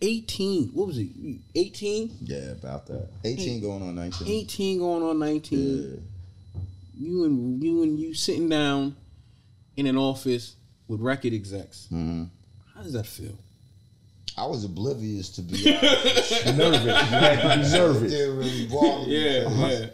18. What was it? 18? Yeah, about that. 18 going on 19. 18 going on 19. Yeah. You sitting down in an office with record execs. Mm-hmm. How does that feel? I was oblivious, to be honest. Nervous. You had to be nervous. It didn't really bother me. Yeah.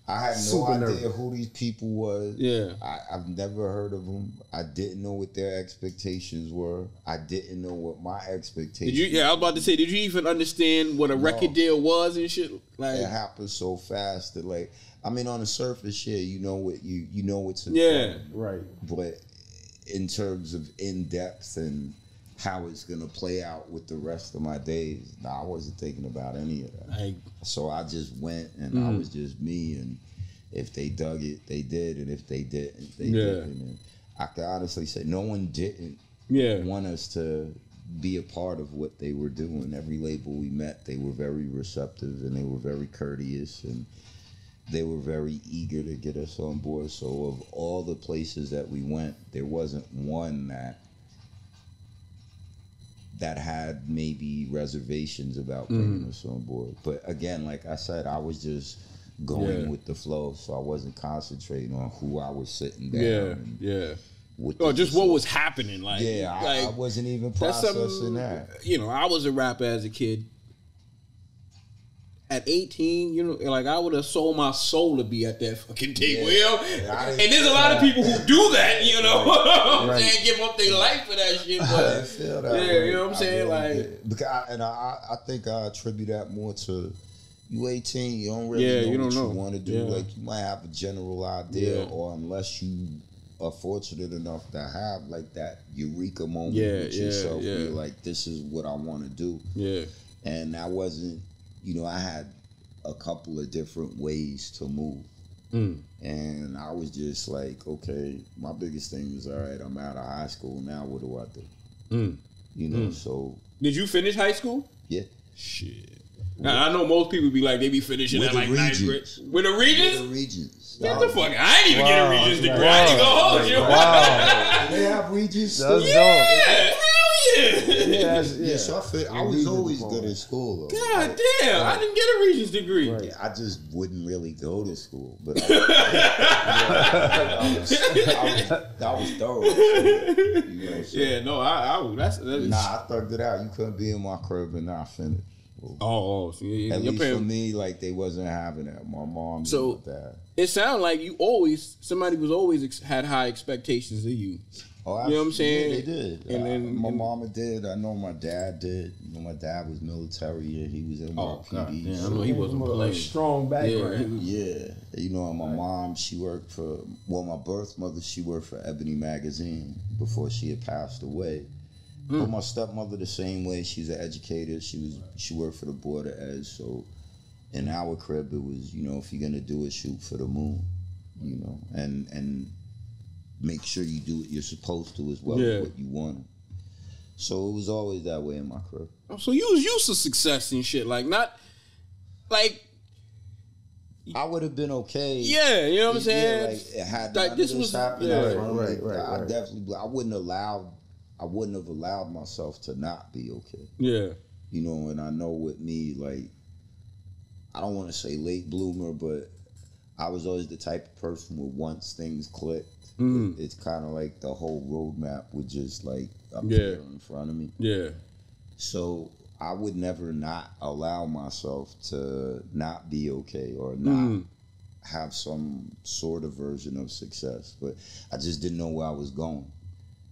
I had no Super idea nervous. who these people was. Yeah. I've never heard of them. I didn't know what their expectations were. I didn't know what my expectations were. I was about to say, did you even understand what a record deal was and shit? Like, it happened so fast that, like, I mean, on the surface, yeah, you know what you know what's in yeah, front. Right. But in terms of in depth and how it's gonna play out with the rest of my days, I wasn't thinking about any of that. So I just went, and I was just me, and if they dug it, they did, and if they didn't, they didn't. And I can honestly say no one didn't want us to be a part of what they were doing. Every label we met, they were very receptive, and they were very courteous, and they were very eager to get us on board. So of all the places that we went, there wasn't one that had maybe reservations about bringing us on board. But again, like I said, I was just going with the flow, so I wasn't concentrating on who I was sitting down. Just what was happening. Like, I wasn't even processing that. You know, I was a rapper as a kid. At 18, you know, like I would have sold my soul to be at that fucking table, you know? And there's a lot of people who do that, you know? I'm saying, give up their life for that shit. But I feel that way. you know what I'm saying? I think I attribute that more to you 18, you don't really know what you want to do. Like, you might have a general idea, or unless you are fortunate enough to have like that eureka moment with yourself where you're like, this is what I want to do. Yeah. And that wasn't, you know, I had a couple of different ways to move. And I was just like, okay, my biggest thing was, all right, I'm out of high school. Now what do I do? You know, so. Did you finish high school? Yeah. Shit. Now, I know most people be like, they be finishing at like ninth grade. With the Regents? With the Regents. Get the fuck. I ain't even get a Regents degree. I ain't gonna hold you. Wow. They have Regents. Yeah. Yeah. So I was always good at school, though. God damn, I didn't get a Regents degree. Right. I just wouldn't really go to school, but I was thorough. You know, so. Yeah, no, that's I thugged it out. You couldn't be in my crib and not finish. So at least for me, like, they wasn't having that. My mom did that. It sounded like somebody was always had high expectations of you. Oh, you know what I'm saying? Yeah, they did. And then my mama did. I know my dad did. You know, my dad was military and he was in PD. I know he wasn't playing. Strong background. Yeah. You know, my mom, she worked for, my birth mother, she worked for Ebony Magazine before she had passed away. But my stepmother the same way. She's an educator. She worked for the Board of Ed. So in our crib, it was, you know, if you're gonna do it, shoot for the moon. You know, and make sure you do what you're supposed to as well as what you want. So it was always that way in my crib. So you was used to success and shit, like not like. I would have been okay. Yeah, you know what I'm saying. Yeah, like, it had like this was happened. Right. I definitely. I wouldn't have allowed myself to not be okay. Yeah. You know, and I know with me, like, I don't want to say late bloomer, but I was always the type of person where once things clicked, it's kind of like the whole roadmap would just like appear in front of me. Yeah. So I would never not allow myself to not be okay or not have some sort of version of success, but I just didn't know where I was going.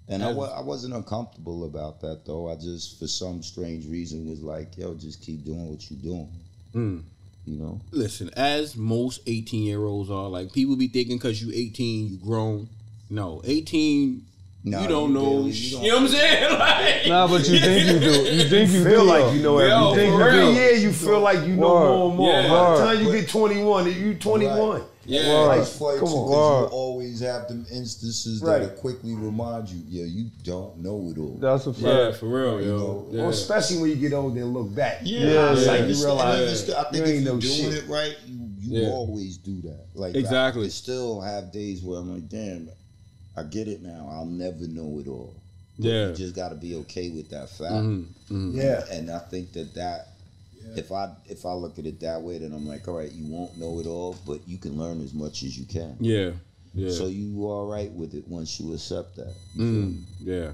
And I wasn't uncomfortable about that, though. I just, for some strange reason, was like, yo, just keep doing what you're doing. You know? Listen, as most 18-year-olds are, like, people be thinking because you 18, you grown. No, 18, you don't know. You know what I'm saying? Like, nah, but you think you do. You think you feel like you know everything. You feel like you know more and more. By the time you get 21, you 21. Right. Yeah, like, it's funny too, because you always have them instances that'll quickly remind you, you don't know it all. That's a fact. Yeah, for real, yo. Well, especially when you get older and look back. Like you realize I think if you're doing it right, you always do that. Like, exactly. I still have days where I'm like, damn, I get it now. I'll never know it all. You just got to be okay with that fact. Yeah. And I think that if I look at it that way, then I'm like, all right, you won't know it all, but you can learn as much as you can. Yeah. Yeah. So you all right with it once you accept that. Yeah.